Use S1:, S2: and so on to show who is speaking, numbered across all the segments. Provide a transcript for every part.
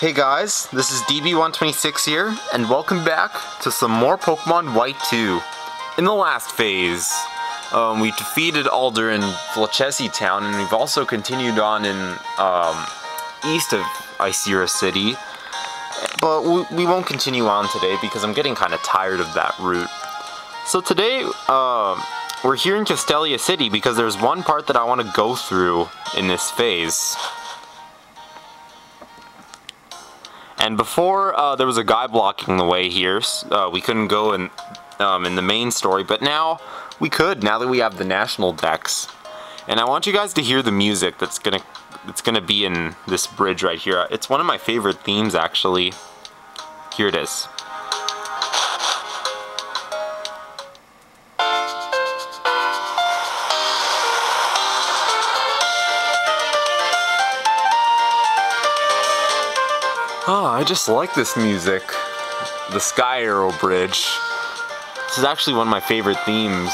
S1: Hey guys, this is DB126 here, and welcome back to some more Pokemon White 2. In the last phase, we defeated Alder in Flachesi Town, and we've also continued on in east of Castelia City. But we won't continue on today because I'm getting kind of tired of that route. So today, we're here in Castelia City because there's one part that I want to go through in this phase. And before, there was a guy blocking the way here. We couldn't go in the main story, but now we could, now that we have the national decks. And I want you guys to hear the music that's gonna be in this bridge right here. It's one of my favorite themes, actually. Here it is. Oh, I just like this music. The Skyarrow Bridge. This is actually one of my favorite themes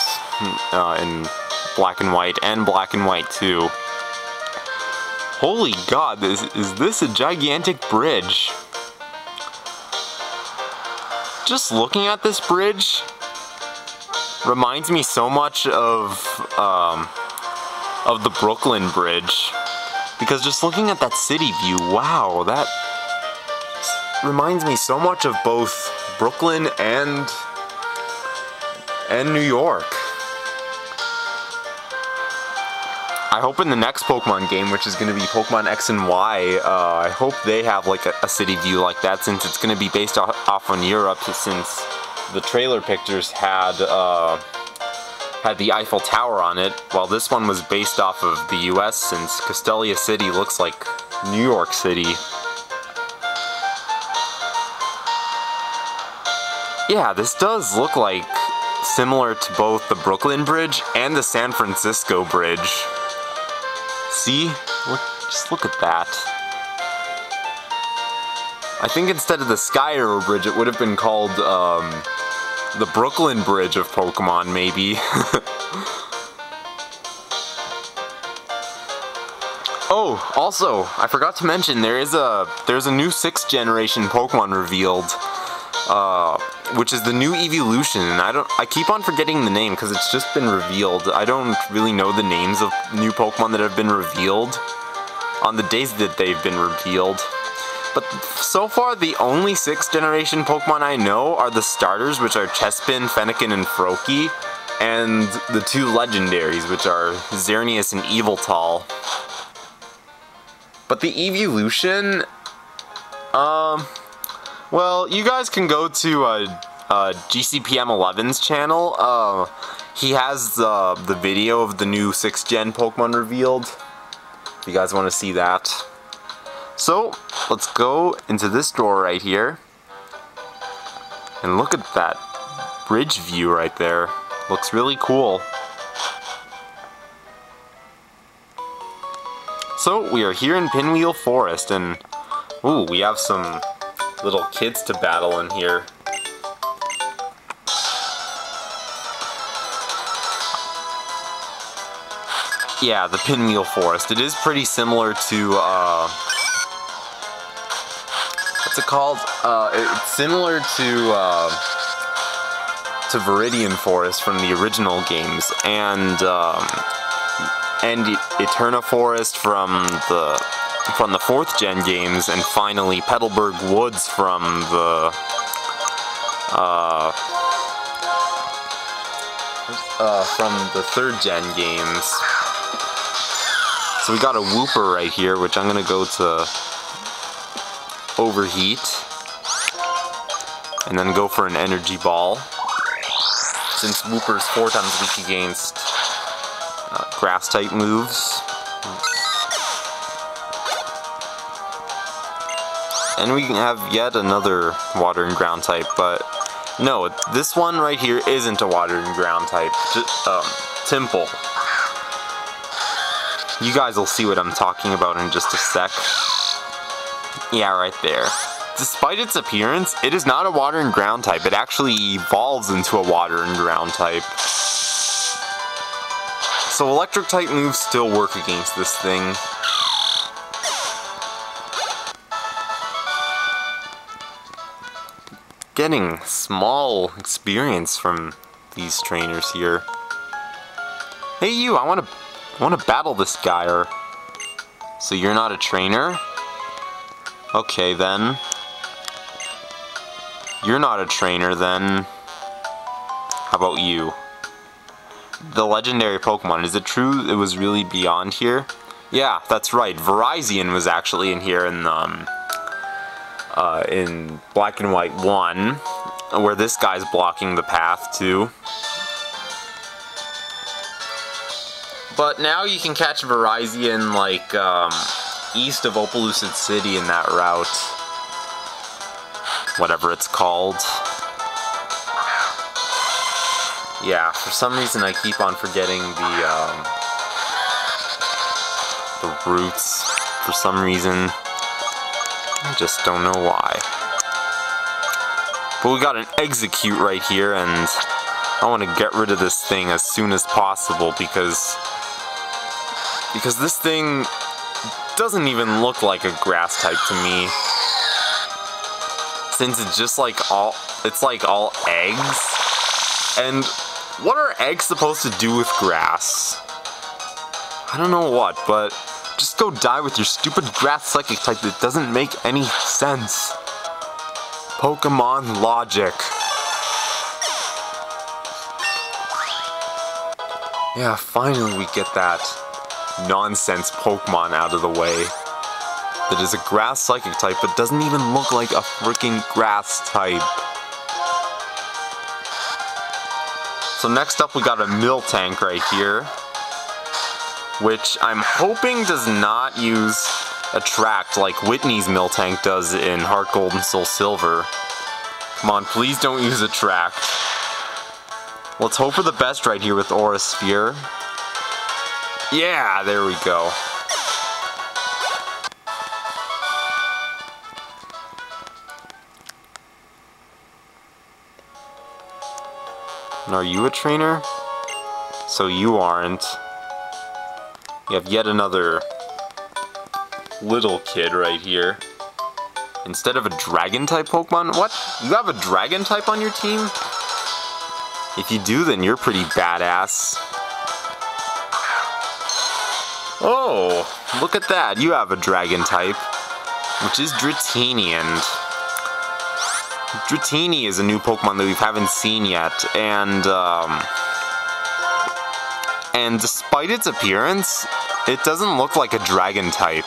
S1: in Black and White, and Black and White 2. Holy God, is this a gigantic bridge? Just looking at this bridge reminds me so much of the Brooklyn Bridge. Because just looking at that city view, wow, that reminds me so much of both Brooklyn and New York. I hope in the next Pokemon game, which is going to be Pokemon X and Y, I hope they have like a city view like that, since it's going to be based off on Europe, since the trailer pictures had the Eiffel Tower on it, while this one was based off of the US, since Castelia City looks like New York City. Yeah, this does look like similar to both the Brooklyn Bridge and the San Francisco Bridge. See? Just look at that. I think instead of the Skyarrow Bridge, it would have been called the Brooklyn Bridge of Pokemon, maybe. Oh, also, I forgot to mention, there's a new 6th generation Pokemon revealed. Which is the new evolution, and I keep on forgetting the name because it's just been revealed. I don't really know the names of new Pokemon that have been revealed on the days that they've been revealed. But so far, the only 6th generation Pokemon I know are the starters, which are Chespin, Fennekin, and Froakie, and the 2 legendaries, which are Xerneas and Yveltal. But the evolution, well, you guys can go to GCPM11's channel. He has the video of the new 6th gen Pokemon revealed, if you guys want to see that. So, let's go into this door right here. And look at that bridge view right there. Looks really cool. So, we are here in Pinwheel Forest, and ooh, we have some little kids to battle in here. Yeah, the Pinwheel Forest. It is pretty similar to, what's it called? It's similar to Viridian Forest from the original games, and Eterna Forest from the 4th gen games, and finally Petalburg Woods from the 3rd gen games. So we got a Wooper right here, which I'm gonna go to Overheat, and then go for an Energy Ball, since Wooper's 4 times weak against grass type moves. And we can have yet another water and ground type, but no, this one right here isn't a water and ground type. Just, Temple. You guys will see what I'm talking about in just a sec. Yeah, right there. Despite its appearance, it is not a water and ground type. It actually evolves into a water and ground type. So electric type moves still work against this thing. getting small experience from these trainers here. Hey you, I wanna battle this guy. Or so you're not a trainer? Okay then. You're not a trainer then. How about you? The legendary Pokemon, is it true it was really beyond here? Yeah, that's right. Virizion was actually in here in Black and White 1, where this guy's blocking the path to. But now you can catch Virizion like east of Opelucid City in that route. Whatever it's called. Yeah, for some reason I keep on forgetting the routes. For some reason. I just don't know why. But we got an Execute right here, and I want to get rid of this thing as soon as possible because this thing doesn't even look like a grass type to me. Since it's just like all eggs. And what are eggs supposed to do with grass? I don't know what, but just go die with your stupid grass psychic type that doesn't make any sense. Pokemon logic. Yeah, finally we get that nonsense Pokemon out of the way. That is a grass psychic type but doesn't even look like a freaking grass type. So next up we got a Miltank right here, which I'm hoping does not use Attract like Whitney's Miltank does in Heart Gold and Soul Silver. Come on, please don't use Attract. Let's hope for the best right here with Aura Sphere. Yeah, there we go. And are you a trainer? So you aren't. You have yet another little kid right here. Instead of a dragon type Pokemon? What? You have a dragon type on your team? If you do, then you're pretty badass. Oh, look at that. You have a dragon type, which is Dratini, and Dratini is a new Pokemon that we haven't seen yet, and despite its appearance, it doesn't look like a dragon type.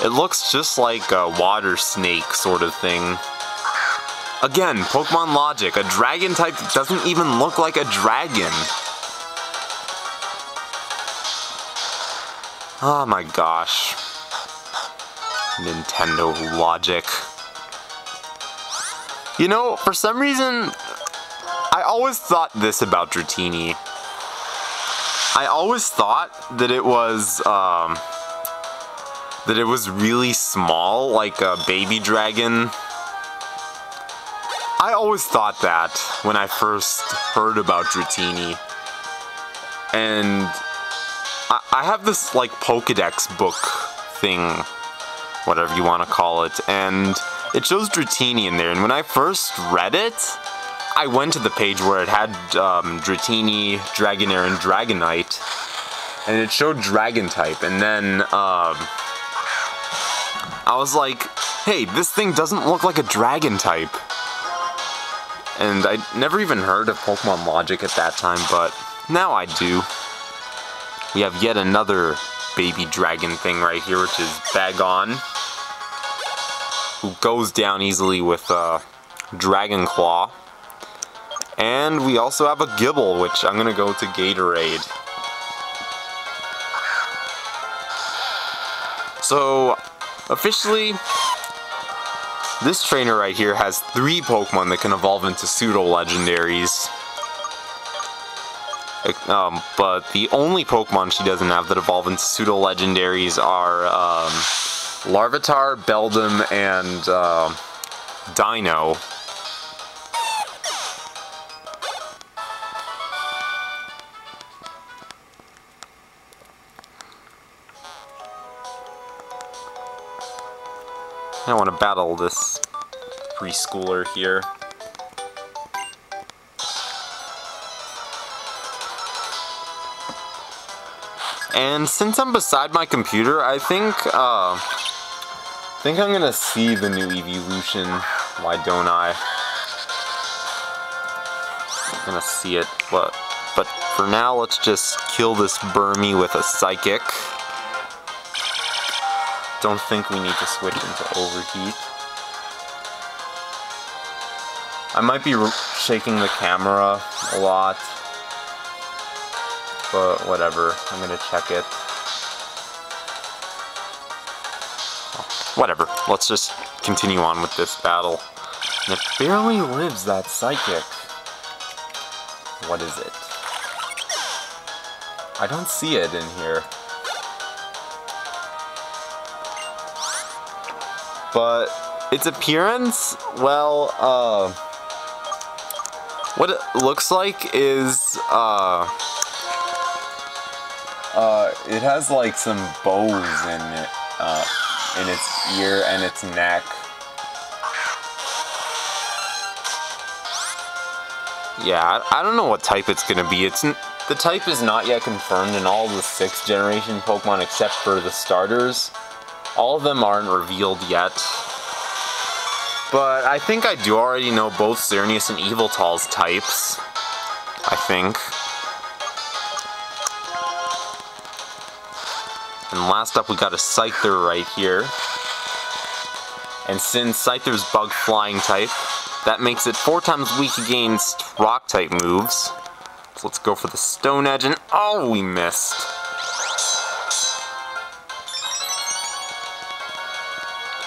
S1: It looks just like a water snake sort of thing. Again, Pokemon logic, a dragon type doesn't even look like a dragon. Oh my gosh. Nintendo logic. You know, for some reason, I always thought this about Dratini. I always thought that it was really small, like a baby dragon. I always thought that when I first heard about Dratini. And I have this like Pokedex book thing, whatever you want to call it, and it shows Dratini in there, and when I first read it, I went to the page where it had Dratini, Dragonair, and Dragonite, and it showed Dragon type, and then I was like, hey, this thing doesn't look like a Dragon type. And I never even heard of Pokemon logic at that time, but now I do. We have yet another baby dragon thing right here, which is Bagon, who goes down easily with Dragon Claw. And we also have a Gibble, which I'm gonna go to Gatorade. So, officially, this trainer right here has 3 Pokemon that can evolve into pseudo-legendaries. But the only Pokemon she doesn't have that evolve into pseudo-legendaries are Larvitar, Beldum, and Dino. I want to battle this preschooler here. And since I'm beside my computer, I think I'm gonna see the new evolution. Why don't I? I'm gonna see it, but for now, let's just kill this Burmy with a Psychic. Don't think we need to switch into Overheat. I might be shaking the camera a lot, but whatever, I'm gonna check it. Whatever, let's just continue on with this battle. And it barely lives, that Psychic. What is it? I don't see it in here. But its appearance, well, what it looks like is, it has like some bows in it, in its ear and its neck. Yeah, I don't know what type it's gonna be. The type is not yet confirmed in all the 6th generation Pokemon except for the starters. All of them aren't revealed yet. But I think I do already know both Xerneas and Yveltal's types. I think. And last up we got a Scyther right here. And since Scyther's bug flying type, that makes it 4 times weak against rock type moves. So let's go for the Stone Edge, and oh, we missed.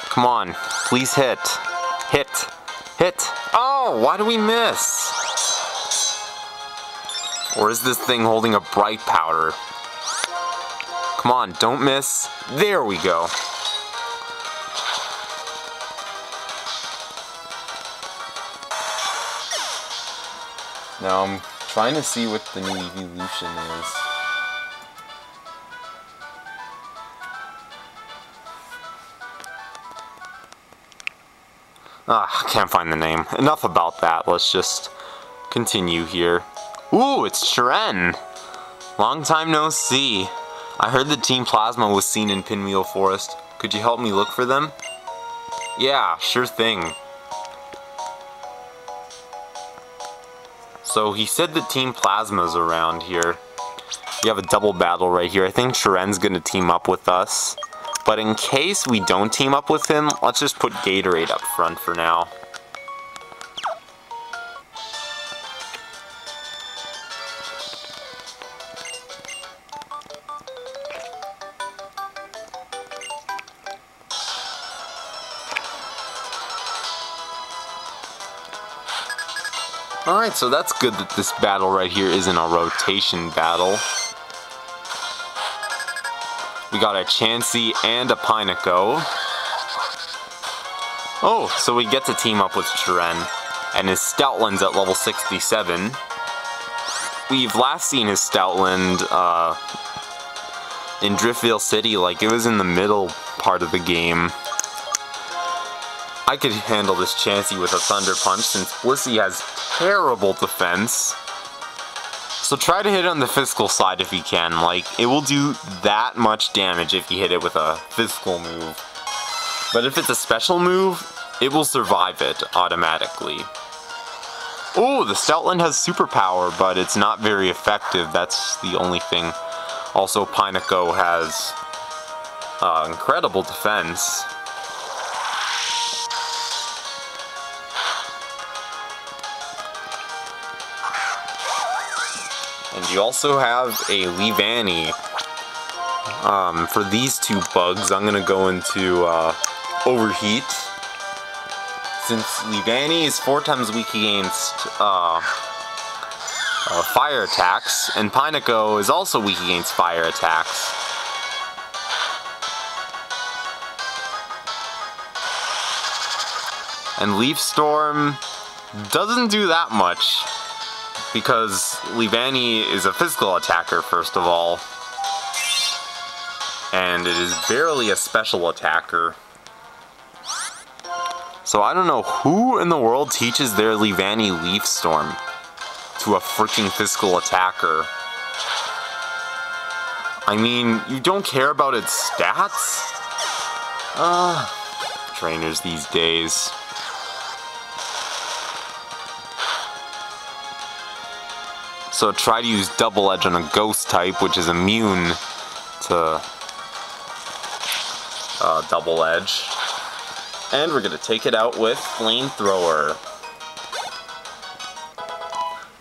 S1: Come on, please hit. Hit. Hit. Oh, why do we miss? Or is this thing holding a Bright Powder? Come on, don't miss. There we go. Now I'm trying to see what the new evolution is. Ah, can't find the name. Enough about that, let's just continue here. Ooh, it's Cheren! Long time no see. I heard that Team Plasma was seen in Pinwheel Forest. Could you help me look for them? Yeah, sure thing. So he said that Team Plasma's around here. We have a double battle right here. I think Cheren's gonna team up with us. But in case we don't team up with him, let's just put Gatorade up front for now. Alright, so that's good that this battle right here isn't a rotation battle. We got a Chansey and a Pineco. Oh, so we get to team up with Cheren. And his Stoutland's at level 67. We've last seen his Stoutland in Driftvale City, like it was in the middle part of the game. I could handle this Chansey with a Thunder Punch since Blissey has terrible defense. So try to hit on the physical side if you can, like it will do that much damage if you hit it with a physical move. But if it's a special move, it will survive it automatically. Oh, the Stoutland has superpower, but it's not very effective, that's the only thing. Also, Pineco has incredible defense. And you also have a Leavanny. For these two bugs, I'm gonna go into Overheat. Since Leavanny is 4 times weak against fire attacks, and Pineco is also weak against fire attacks. And Leaf Storm doesn't do that much, because Leavanny is a physical attacker first of all, and it is barely a special attacker. So I don't know who in the world teaches their Leavanny Leaf Storm to a freaking physical attacker. I mean, you don't care about its stats? Trainers these days. So try to use Double Edge on a Ghost type, which is immune to Double Edge. And we're gonna take it out with Flamethrower.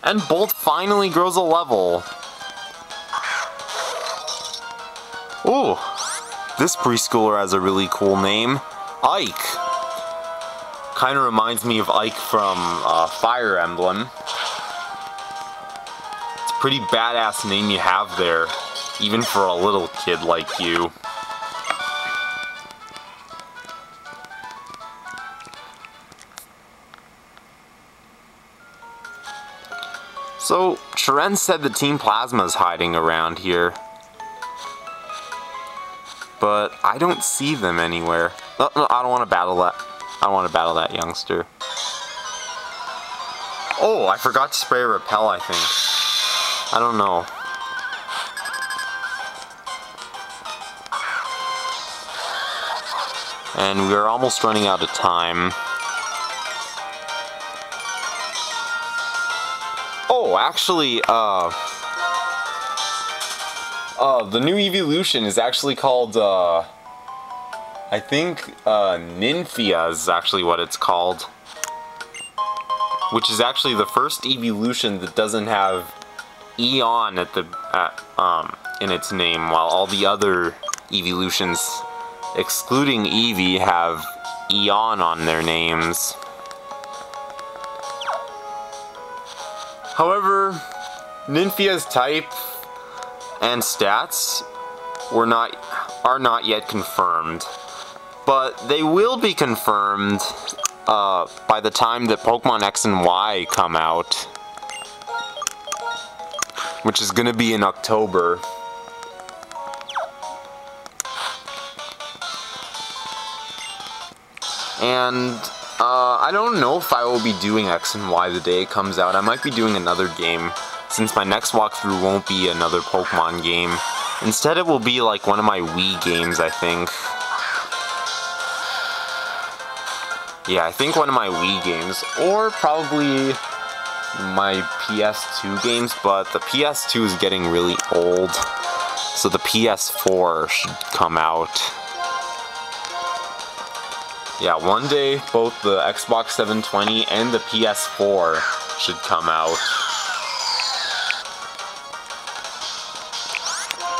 S1: And Bolt finally grows a level. Ooh, this preschooler has a really cool name, Ike. Kinda reminds me of Ike from Fire Emblem. It's a pretty badass name you have there, even for a little kid like you. So, Cheren said the Team Plasma's hiding around here. But I don't see them anywhere. No, I don't want to battle that. I don't want to battle that youngster. Oh, I forgot to spray Repel, I think. I don't know. And we're almost running out of time. Oh, actually, the new evolution is actually called, I think, Nymphia is actually what it's called. Which is actually the first evolution that doesn't have Eon at the, in its name, while all the other evolutions, excluding Eevee, have Eon on their names. However, Nymphia's type and stats are not yet confirmed, but they will be confirmed by the time that Pokemon X and Y come out, which is going to be in October. And I don't know if I will be doing X and Y the day it comes out. I might be doing another game, since my next walkthrough won't be another Pokemon game. Instead it will be like one of my Wii games, I think. Yeah, I think one of my Wii games, or probably my PS2 games, but the PS2 is getting really old, so the PS4 should come out. Yeah, one day both the Xbox 720 and the PS4 should come out.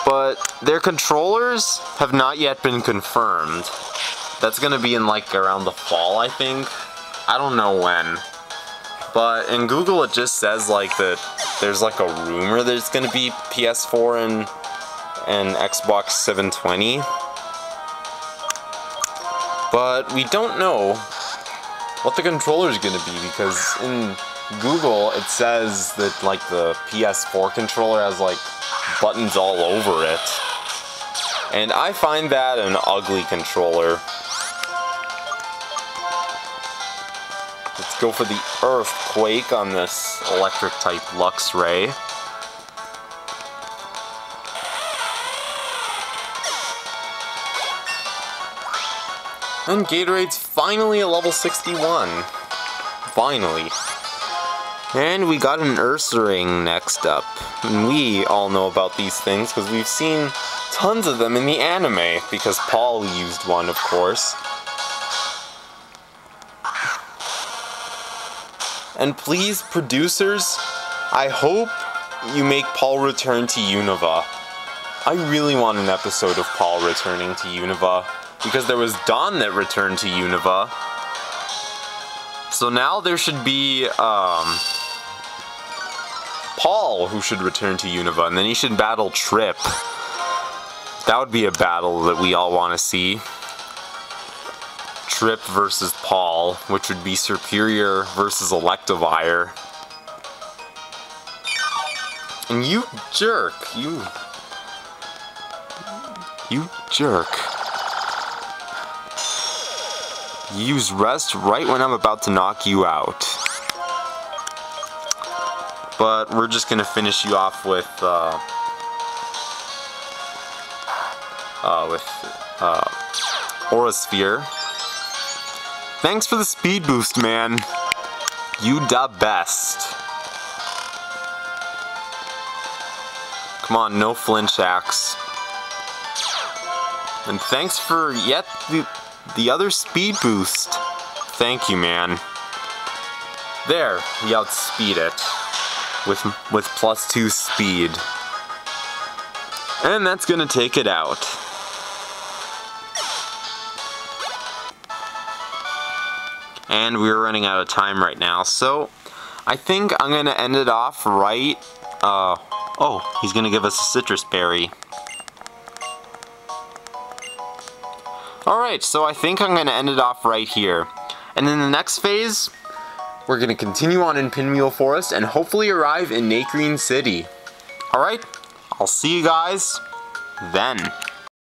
S1: But their controllers have not yet been confirmed. That's gonna be in like around the fall, I think. I don't know when. But in Google it just says like that there's like a rumor there's gonna be PS4 and Xbox 720. But we don't know what the controller is going to be, because in Google it says that like the PS4 controller has like buttons all over it. And I find that an ugly controller. Let's go for the Earthquake on this electric type Luxray. And Gatorade's finally at level 61. Finally. And we got an Ursaring next up. And we all know about these things because we've seen tons of them in the anime, because Paul used one, of course. And please, producers, I hope you make Paul return to Unova. I really want an episode of Paul returning to Unova, because there was Dawn that returned to Unova. So now there should be Paul who should return to Unova, and then he should battle Trip. That would be a battle that we all want to see. Trip versus Paul, which would be Superior versus Electivire. And you jerk, you jerk. Use rest right when I'm about to knock you out. But we're just gonna finish you off with Aura Sphere. Thanks for the speed boost, man. You da best. Come on, no flinch axe. And thanks for yet the other speed boost. Thank you, man. There, we outspeed it with +2 speed. And that's gonna take it out. And we're running out of time right now, so I think I'm gonna end it off right. Oh, he's gonna give us a citrus berry. Alright, so I think I'm gonna end it off right here. And in the next phase, we're gonna continue on in Pinwheel Forest and hopefully arrive in Nakreen City. Alright, I'll see you guys then.